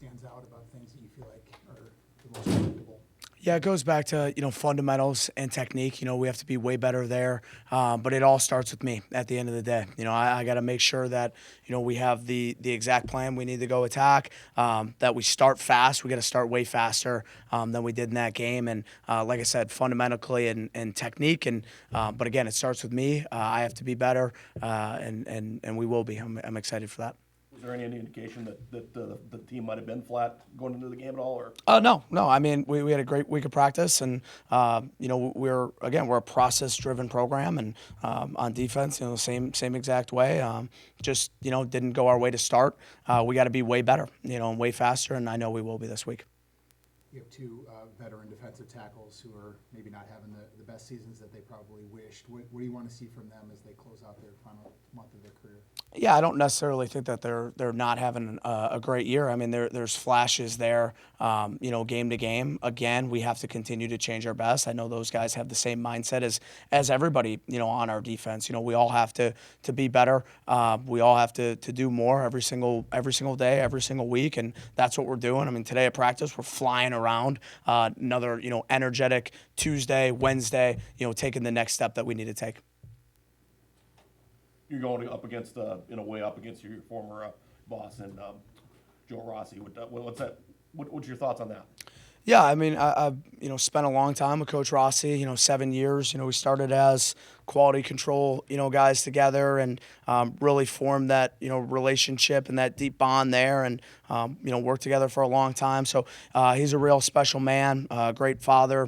stands out about things that you feel like are the most predictable? Yeah, it goes back to, fundamentals and technique. We have to be way better there. But it all starts with me at the end of the day. I got to make sure that, we have the exact plan we need to go attack, that we start fast. We got to start way faster than we did in that game. And like I said, fundamentally and technique. But again, it starts with me. I have to be better, and we will be. I'm excited for that. Was there any indication that the team might have been flat going into the game at all? Or No. I mean, we had a great week of practice, and we're a process-driven program, and on defense, same exact way. Just didn't go our way to start. We got to be way better, and way faster, and I know we will be this week. You have two veteran defensive tackles who are maybe not having the best seasons that they probably wished. What do you want to see from them as they close out their final month of their career? Yeah, I don't necessarily think that they're not having a great year. I mean, there's flashes there, game to game. Again, we have to continue to change our best. I know those guys have the same mindset as everybody, on our defense. We all have to be better. We all have to do more every single day, every single week, and that's what we're doing. I mean, today at practice, we're flying around. Another, energetic Tuesday, Wednesday, taking the next step that we need to take. you're going up against, in a way, up against your former boss and Joe Rossi. What's that? What's your thoughts on that? Yeah, I mean, I've spent a long time with Coach Rossi. 7 years. We started as quality control guys together, and really formed that relationship and that deep bond there, and worked together for a long time. So he's a real special man, great father,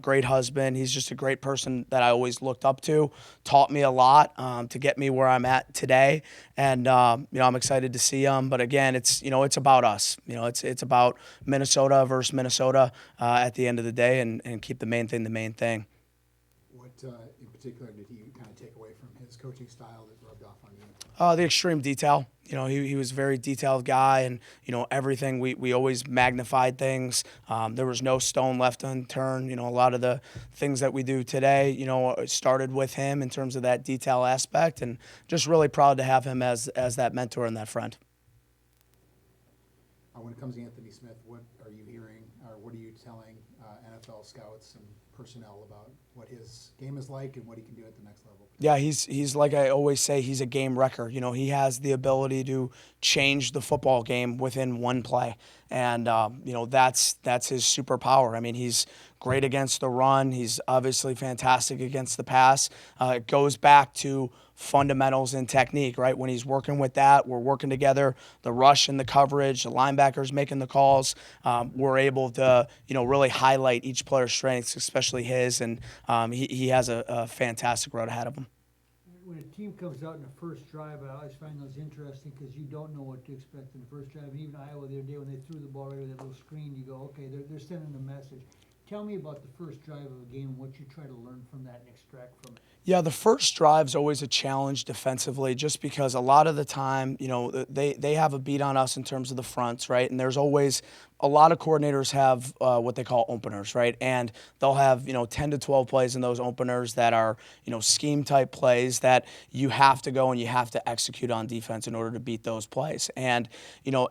great husband. He's just a great person that I always looked up to. Taught me a lot to get me where I'm at today, and I'm excited to see him. But again, it's about us. It's about Minnesota versus Minnesota at the end of the day, and keep the main thing the main thing. What in particular did he kind of take away from his coaching style that rubbed off on you? The extreme detail. He was a very detailed guy, and everything we always magnified things. There was no stone left unturned. A lot of the things that we do today, started with him in terms of that detail aspect, and just really proud to have him as that mentor and that friend. When it comes to Anthony Smith, what are you hearing, or what are you telling NFL scouts and personnel about what his game is like and what he can do at the next level? Yeah, he's like I always say, he's a game wrecker. He has the ability to change the football game within one play, and that's his superpower. I mean, he's great against the run. He's obviously fantastic against the pass. It goes back to fundamentals and technique, right? When he's working with that, we're working together, the rush and the coverage, the linebackers making the calls. We're able to, really highlight each player's strengths, especially his, and he has a fantastic road ahead of him. When a team comes out in the first drive, I always find those interesting because you don't know what to expect in the first drive. And even Iowa the other day, when they threw the ball right with that little screen, you go, okay, they're sending a message. Tell me about the first drive of a game and what you try to learn from that and extract from it. Yeah, the first drive's always a challenge defensively, just because a lot of the time, they have a beat on us in terms of the fronts, right? And there's always a lot of coordinators have what they call openers, right? And they'll have 10 to 12 plays in those openers that are scheme type plays that you have to go and you have to execute on defense in order to beat those plays. And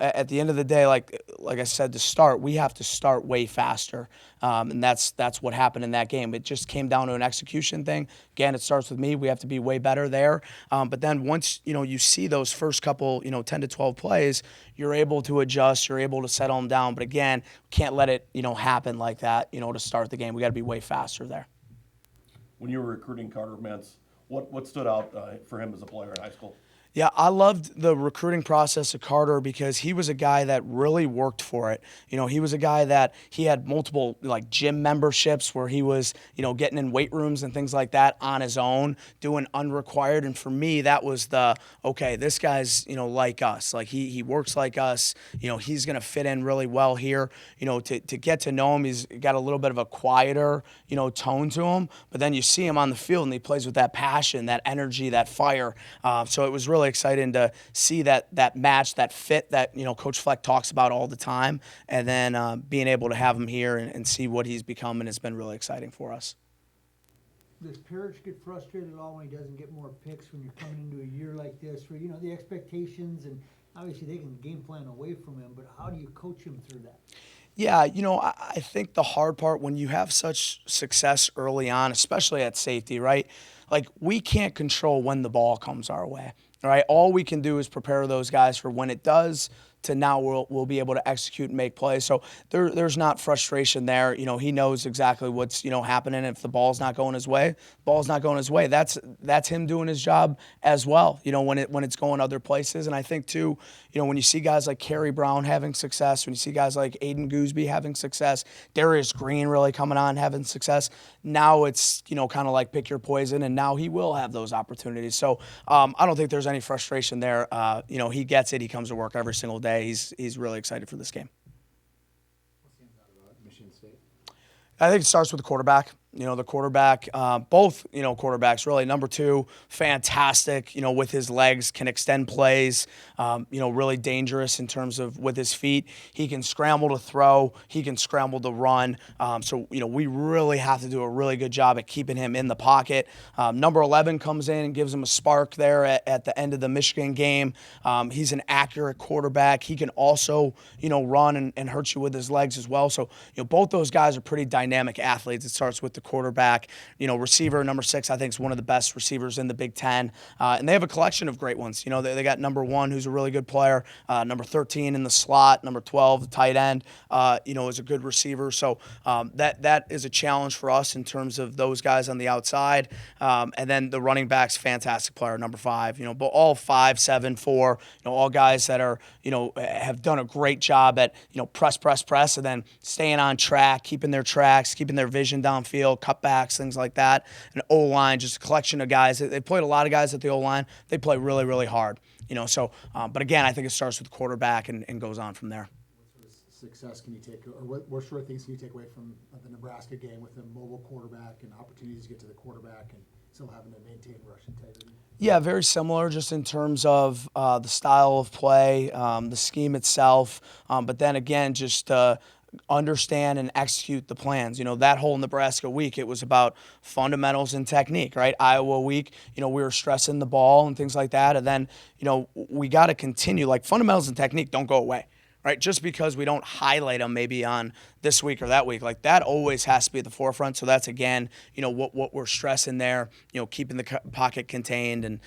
at the end of the day, like I said to start, we have to start way faster, and that's what happened in that game. It just came down to an execution thing. Again, it starts with me. We have to be way better there. But then once you see those first couple 10 to 12 plays, you're able to adjust. You're able to settle them down. But again, can't let it happen like that to start the game. We got to be way faster there. When you were recruiting Carter Mintz, what stood out for him as a player in high school? Yeah, I loved the recruiting process of Carter because he was a guy that really worked for it. He was a guy that he had multiple gym memberships where he was, getting in weight rooms and things like that on his own, doing unrequired. And for me, that was okay, this guy's, like us. Like he works like us. He's going to fit in really well here. To get to know him, he's got a little bit of a quieter, tone to him. But then you see him on the field and he plays with that passion, that energy, that fire. So it was really exciting to see that match, that fit that Coach Fleck talks about all the time, and then being able to have him here and see what he's become, and it's been really exciting for us. Does Parrish get frustrated at all when he doesn't get more picks when you're coming into a year like this, where the expectations, and obviously they can game plan away from him, but how do you coach him through that? Yeah, I think the hard part when you have such success early on, especially at safety, right? Like, we can't control when the ball comes our way, right? All we can do is prepare those guys for when it does, to now we'll be able to execute and make plays. So there's not frustration there. He knows exactly what's happening. If the ball's not going his way, That's him doing his job as well. When it's going other places. And I think too, when you see guys like Kerry Brown having success, when you see guys like Aiden Gooseby having success, Darius Green really coming on having success, now it's kind of like pick your poison, and now he will have those opportunities. So I don't think there's any frustration there. He gets it. He comes to work every single day. He's really excited for this game. What stands out about Michigan State? I think it starts with the quarterback. The quarterback, both, quarterbacks really. Number 2, fantastic, with his legs, can extend plays, really dangerous in terms of with his feet. He can scramble to throw. He can scramble to run. So, we really have to do a really good job at keeping him in the pocket. Number 11 comes in and gives him a spark there at the end of the Michigan game. He's an accurate quarterback. He can also, run and hurt you with his legs as well. So, both those guys are pretty dynamic athletes. It starts with the quarterback. Receiver number 6, I think, is one of the best receivers in the Big Ten. And they have a collection of great ones. They got number 1, who's a really good player, number 13 in the slot, number 12, the tight end, is a good receiver. So that is a challenge for us in terms of those guys on the outside. And then the running back's fantastic player, number 5. But all 5, 7, 4, all guys that are, have done a great job at, press, and then staying on track, keeping their tracks, keeping their vision downfield, cutbacks, things like that. And O-line, just a collection of guys. They played a lot of guys at the O-line. They play really, really hard. But again, I think it starts with the quarterback and goes on from there. What sort of success can you take, or what sort of things can you take away from the Nebraska game with a mobile quarterback and opportunities to get to the quarterback and still having to maintain rush integrity? Yeah, very similar just in terms of the style of play, the scheme itself. But then again, just understand and execute the plans. That whole Nebraska week, it was about fundamentals and technique, right? Iowa week, we were stressing the ball and things like that. And then, we got to continue. Like, fundamentals and technique don't go away, right? Just because we don't highlight them maybe on this week or that week, like, that always has to be at the forefront. So that's, again, what we're stressing there, keeping the pocket contained and,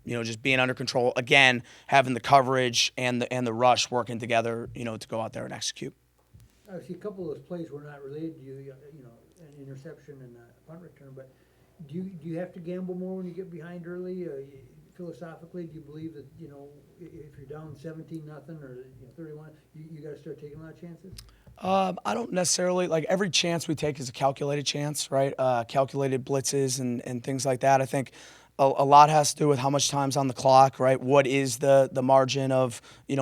just being under control. Again, having the coverage and the rush working together, to go out there and execute. Obviously, a couple of those plays were not related to you, an interception and a punt return, but do you have to gamble more when you get behind early? Philosophically, do you believe that, if you're down 17-0 or 31, you got to start taking a lot of chances? I don't necessarily, like, every chance we take is a calculated chance, right? Calculated blitzes and things like that. I think a lot has to do with how much time's on the clock, right? What is the margin of,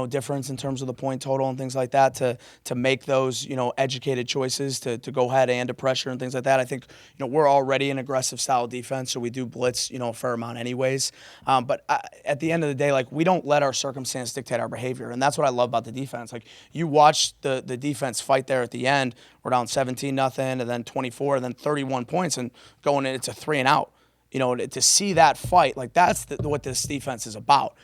difference in terms of the point total and things like that to make those, educated choices to go ahead and to pressure and things like that. I think, we're already an aggressive style defense, so we do blitz, a fair amount anyways. But at the end of the day, like, we don't let our circumstance dictate our behavior, and that's what I love about the defense. Like, you watch the defense fight there at the end. We're down 17-0, and then 24, and then 31 points, and going in, it's a 3 and out. To see that fight, like, that's what this defense is about.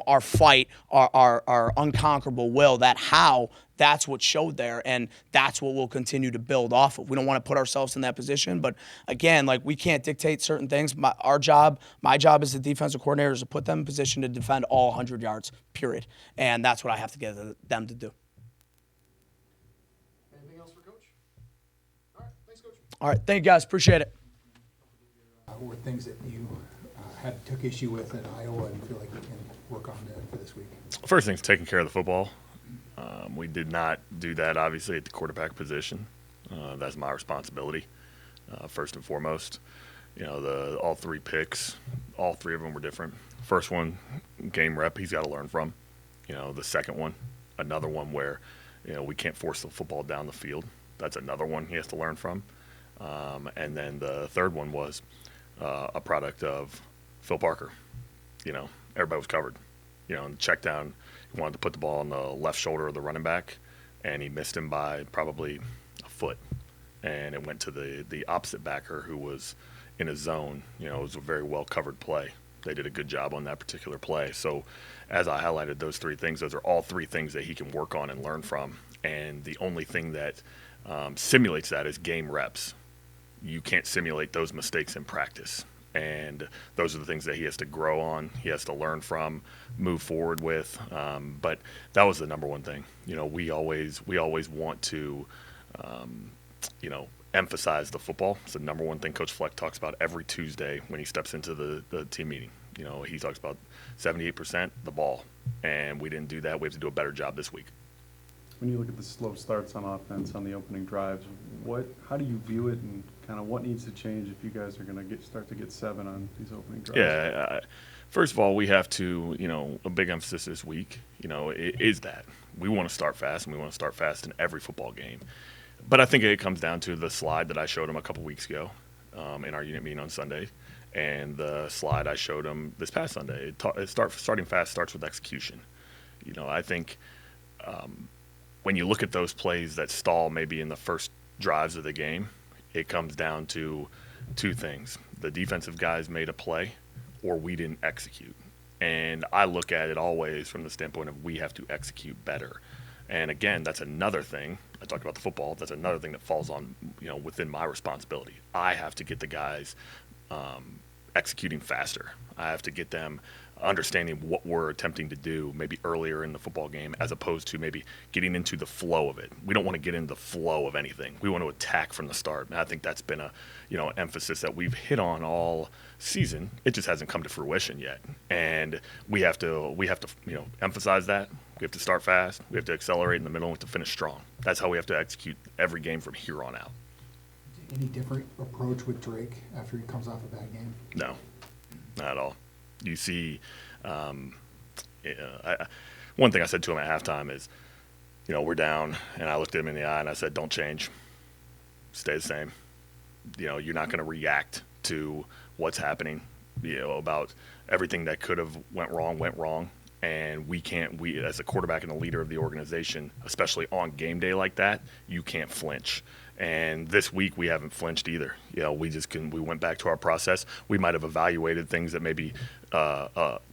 Our fight, our unconquerable will, that's what showed there, and that's what we'll continue to build off of. We don't want to put ourselves in that position, but again, like, we can't dictate certain things. My job as the defensive coordinator is to put them in position to defend all 100 yards, period. And that's what I have to get them to do. Anything else for Coach? All right, thanks, Coach. All right, thank you guys, appreciate it. Or things that you took issue with in Iowa and feel like you can work on for this week? First thing's taking care of the football. We did not do that, obviously, at the quarterback position. That's my responsibility, first and foremost. All 3 picks, all 3 of them were different. First one, game rep, he's got to learn from. The second one, another one where, we can't force the football down the field. That's another one he has to learn from. And then the third one was a product of Phil Parker. Everybody was covered. In the check down, he wanted to put the ball on the left shoulder of the running back, and he missed him by probably a foot. And it went to the opposite backer who was in a zone. It was a very well-covered play. They did a good job on that particular play. So as I highlighted those three things, those are all three things that he can work on and learn from. And the only thing that simulates that is game reps. You can't simulate those mistakes in practice. And those are the things that he has to grow on, he has to learn from, move forward with. But that was the number one thing. You know, we always want to, you know, emphasize the football. It's the number one thing Coach Fleck talks about every Tuesday when he steps into the team meeting. You know, he talks about 78% the ball, and we didn't do that. We have to do a better job this week. When you look at the slow starts on offense on the opening drives, how do you view it, and kind of what needs to change if you guys are going to start to get 7 on these opening drives? Yeah, first of all, we have to, you know, a big emphasis this week, you know, is that we want to start fast, and we want to start fast in every football game. But I think it comes down to the slide that I showed him a couple weeks ago in our unit meeting on Sunday, and the slide I showed him this past Sunday. Starting fast starts with execution. You know, I think when you look at those plays that stall maybe in the first drives of the game, it comes down to two things. The defensive guys made a play or we didn't execute. And I look at it always from the standpoint of we have to execute better. And again, that's another thing. I talked about the football. That's another thing that falls on, you know, within my responsibility. I have to get the guys executing faster. I have to get them understanding what we're attempting to do maybe earlier in the football game as opposed to maybe getting into the flow of it. We don't want to get into the flow of anything. We want to attack from the start. And I think that's been a, you know, emphasis that we've hit on all season. It just hasn't come to fruition yet. And we have to, you know, emphasize that. We have to start fast. We have to accelerate in the middle and we have to finish strong. That's how we have to execute every game from here on out. Any different approach with Drake after he comes off a bad game? No, not at all. You see, one thing I said to him at halftime is, you know, we're down, and I looked at him in the eye and I said, don't change. Stay the same. You know, you're not going to react to what's happening, you know, about everything that could have went wrong. And we as a quarterback and the leader of the organization, especially on game day like that, you can't flinch. And this week we haven't flinched either. You know, we went back to our process. We might have evaluated things that maybe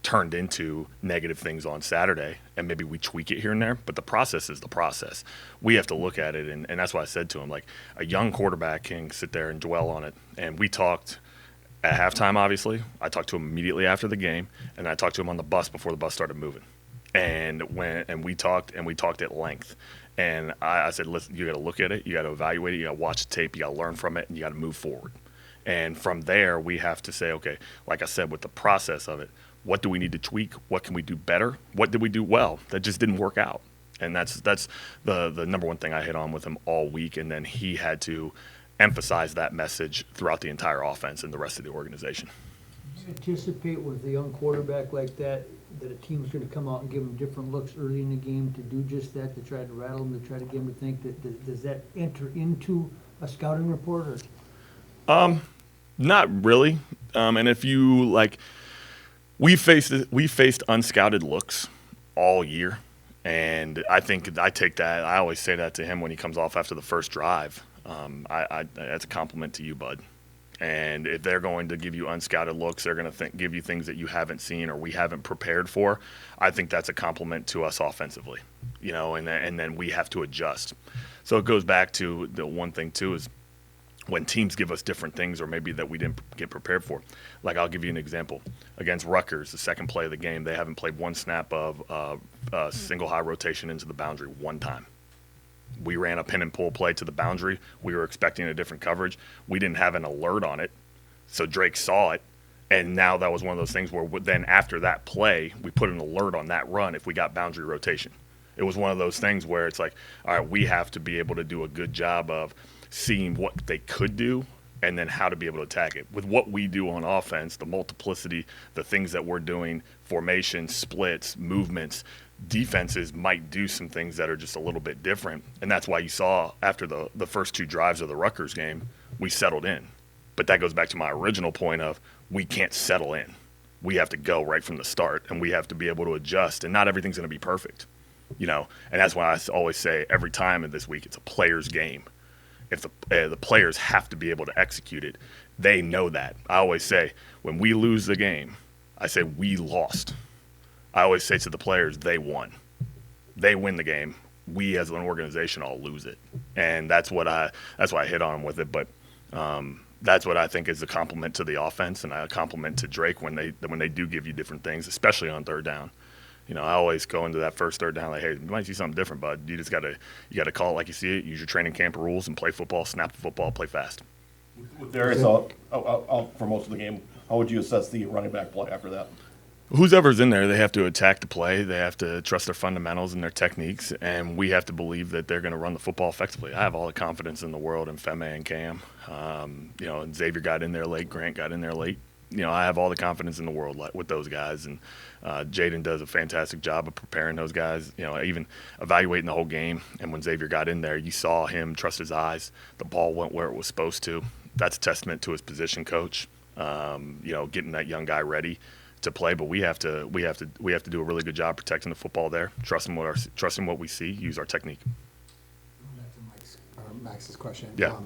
turned into negative things on Saturday, and maybe we tweak it here and there. But the process is the process. We have to look at it, and that's why I said to him, like, a young quarterback can sit there and dwell on it. And we talked at halftime, obviously. I talked to him immediately after the game, and I talked to him on the bus before the bus started moving. And we talked at length. And I said, listen, you got to look at it, you got to evaluate it, you got to watch the tape, you got to learn from it, and you got to move forward. And from there, we have to say, okay, like I said, with the process of it, what do we need to tweak? What can we do better? What did we do well that just didn't work out? And that's the number one thing I hit on with him all week. And then he had to emphasize that message throughout the entire offense and the rest of the organization. Do you anticipate with a young quarterback like that a team's going to come out and give him different looks early in the game to do just that, to try to rattle him, to try to get him to think that, does that enter into a scouting report? Or? Not really. And if you like, we faced unscouted looks all year, and I think I take that. I always say that to him when he comes off after the first drive. That's a compliment to you, bud. And if they're going to give you unscouted looks, they're going to give you things that you haven't seen or we haven't prepared for. I think that's a compliment to us offensively, you know, and then we have to adjust. So it goes back to the one thing, too, is when teams give us different things or maybe that we didn't get prepared for. Like, I'll give you an example. Against Rutgers, the second play of the game, they haven't played one snap of single high rotation into the boundary one time. We ran a pin and pull play to the boundary. We were expecting a different coverage. We didn't have an alert on it, so Drake saw it, and now that was one of those things where then after that play, we put an alert on that run if we got boundary rotation. It was one of those things where it's like, all right, we have to be able to do a good job of seeing what they could do and then how to be able to attack it. With what we do on offense, the multiplicity, the things that we're doing, formation, splits, movements, defenses might do some things that are just a little bit different. And that's why you saw after the first two drives of the Rutgers game, we settled in. But that goes back to my original point of we can't settle in. We have to go right from the start, and we have to be able to adjust, and not everything's going to be perfect, you know. And that's why I always say every time in this week it's a player's game. If the players have to be able to execute it, they know that. I always say when we lose the game, I say we lost. I always say to the players, they won. They win the game. We as an organization all lose it, and that's why I hit on them with it. But that's what I think is a compliment to the offense, and a compliment to Drake when they do give you different things, especially on third down. You know, I always go into that first third down like, hey, you might see something different, bud. You just gotta call it like you see it. Use your training camp rules and play football. Snap the football. Play fast. With Darius out for most of the game, how would you assess the running back play after that? Who's ever's in there, they have to attack the play. They have to trust their fundamentals and their techniques, and we have to believe that they're going to run the football effectively. I have all the confidence in the world in Feme and Cam. You know, and Xavier got in there late. Grant got in there late. You know, I have all the confidence in the world with those guys, and Jaden does a fantastic job of preparing those guys. You know, even evaluating the whole game. And when Xavier got in there, you saw him trust his eyes. The ball went where it was supposed to. That's a testament to his position coach. You know, getting that young guy ready to play, but we have to do a really good job protecting the football there, trusting what we see, use our technique. Back to Max's question. Yeah.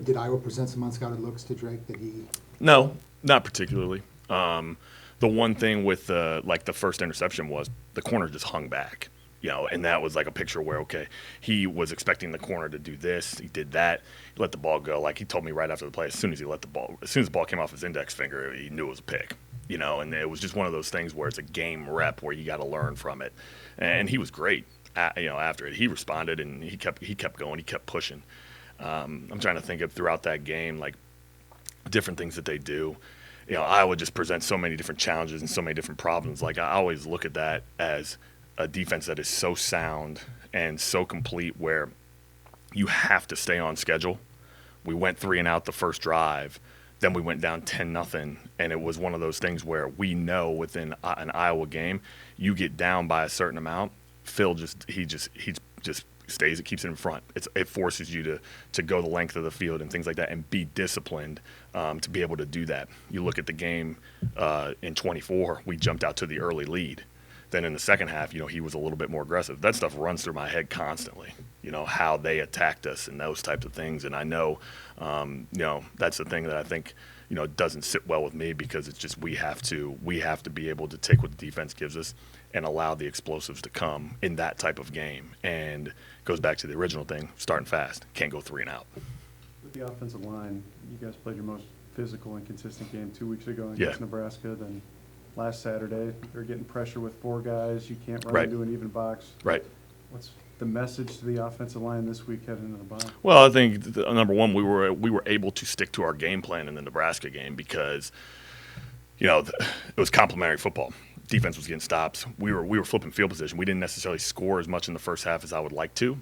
Did Iowa present some unscouted looks to Drake that he? No, not particularly. The one thing with like the first interception was the corner just hung back, you know, and that was like a picture where, okay, he was expecting the corner to do this, he did that, he let the ball go. Like he told me right after the play, as soon as the ball came off his index finger, he knew it was a pick. You know, and it was just one of those things where it's a game rep where you got to learn from it. And he was great. You know, after it, he responded and he kept going, he kept pushing. I'm trying to think of throughout that game, like different things that they do. You know, Iowa just presents so many different challenges and so many different problems. Like I always look at that as a defense that is so sound and so complete where you have to stay on schedule. We went 3 and out the first drive. Then we went down 10-0, and it was one of those things where we know within an Iowa game, you get down by a certain amount, Phil just stays, it keeps it in front. It forces you to go the length of the field and things like that and be disciplined to be able to do that. You look at the game in 24, we jumped out to the early lead. Then in the second half, you know, he was a little bit more aggressive. That stuff runs through my head constantly, you know, how they attacked us and those types of things. And I know, you know, that's the thing that I think, you know, doesn't sit well with me because it's just we have to be able to take what the defense gives us and allow the explosives to come in that type of game. And it goes back to the original thing, starting fast. Can't go 3 and out. With the offensive line, you guys played your most physical and consistent game 2 weeks ago Yeah. against Nebraska. Then last Saturday, they're getting pressure with 4 guys. You can't run Right. into an even box. Right. What's the message to the offensive line this week heading into the bye? Well, I think number one, we were able to stick to our game plan in the Nebraska game because, you know, it was complementary football. Defense was getting stops. We were flipping field position. We didn't necessarily score as much in the first half as I would like to.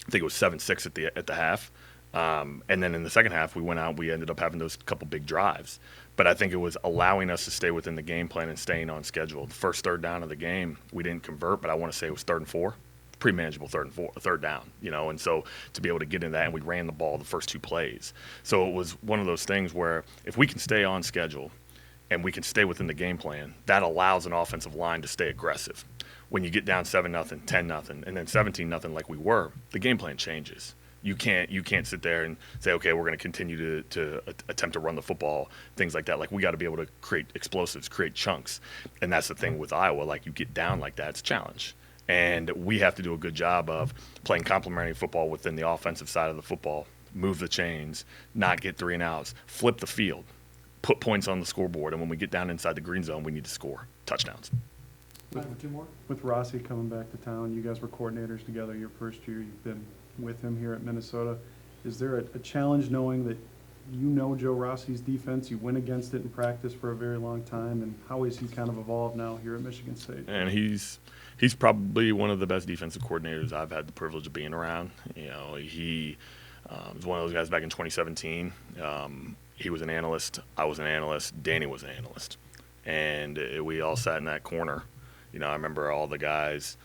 I think it was 7-6 at the half. And then in the second half, we went out. We ended up having those couple big drives. But I think it was allowing us to stay within the game plan and staying on schedule. The first third down of the game, we didn't convert, but I want to say it was 3rd and 4. Pretty manageable third down, you know, and so to be able to get in that, and we ran the ball the first 2 plays. So it was one of those things where if we can stay on schedule and we can stay within the game plan, that allows an offensive line to stay aggressive. When you get down 7-0, 10-0, and then 17-0 like we were, the game plan changes. You can't sit there and say, okay, we're going to continue to attempt to run the football, things like that. Like we got to be able to create explosives, create chunks, and that's the thing with Iowa. Like you get down like that, it's a challenge. And we have to do a good job of playing complementary football within the offensive side of the football, move the chains, not get 3 and outs, flip the field, put points on the scoreboard. And when we get down inside the green zone, we need to score touchdowns. Time for 2 more? With Rossi coming back to town, you guys were coordinators together your first year. You've been with him here at Minnesota. Is there a challenge knowing that you know Joe Rossi's defense? You went against it in practice for a very long time. And how has he kind of evolved now here at Michigan State? And he's probably one of the best defensive coordinators I've had the privilege of being around. You know, he was one of those guys back in 2017. He was an analyst. I was an analyst. Danny was an analyst. And we all sat in that corner. You know, I remember all the guys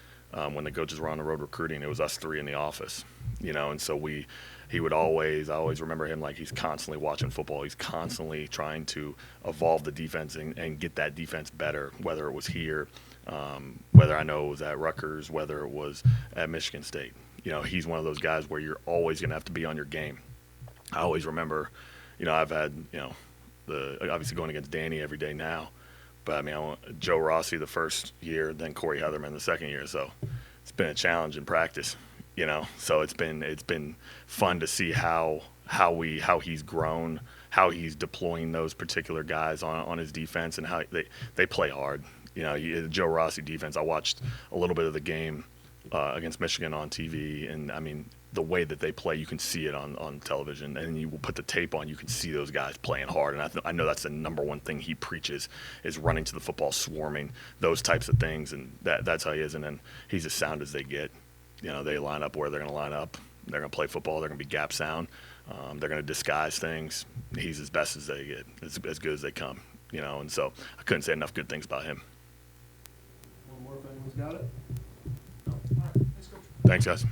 when the coaches were on the road recruiting, it was us 3 in the office. You know, and so I always remember him like he's constantly watching football. He's constantly trying to evolve the defense and get that defense better, whether it was here, whether I know it was at Rutgers, whether it was at Michigan State. You know, he's one of those guys where you're always going to have to be on your game. I always remember, you know, I've had, you know, obviously going against Danny every day now, But I mean, Joe Rossi the first year, then Corey Heatherman the second year. So it's been a challenge in practice, you know. So it's been fun to see how he's grown, how he's deploying those particular guys on his defense, and how they play hard. You know, the Joe Rossi defense. I watched a little bit of the game against Michigan on TV, and I mean, the way that they play, you can see it on television, and you will put the tape on, you can see those guys playing hard. And I know that's the number one thing he preaches is running to the football, swarming, those types of things, and that's how he is. And then he's as sound as they get. You know, they line up where they're going to line up. They're going to play football. They're going to be gap sound. They're going to disguise things. He's as best as they get, as good as they come. You know, and so I couldn't say enough good things about him. One more if anyone's got it. All right, thanks, Coach. Thanks, guys.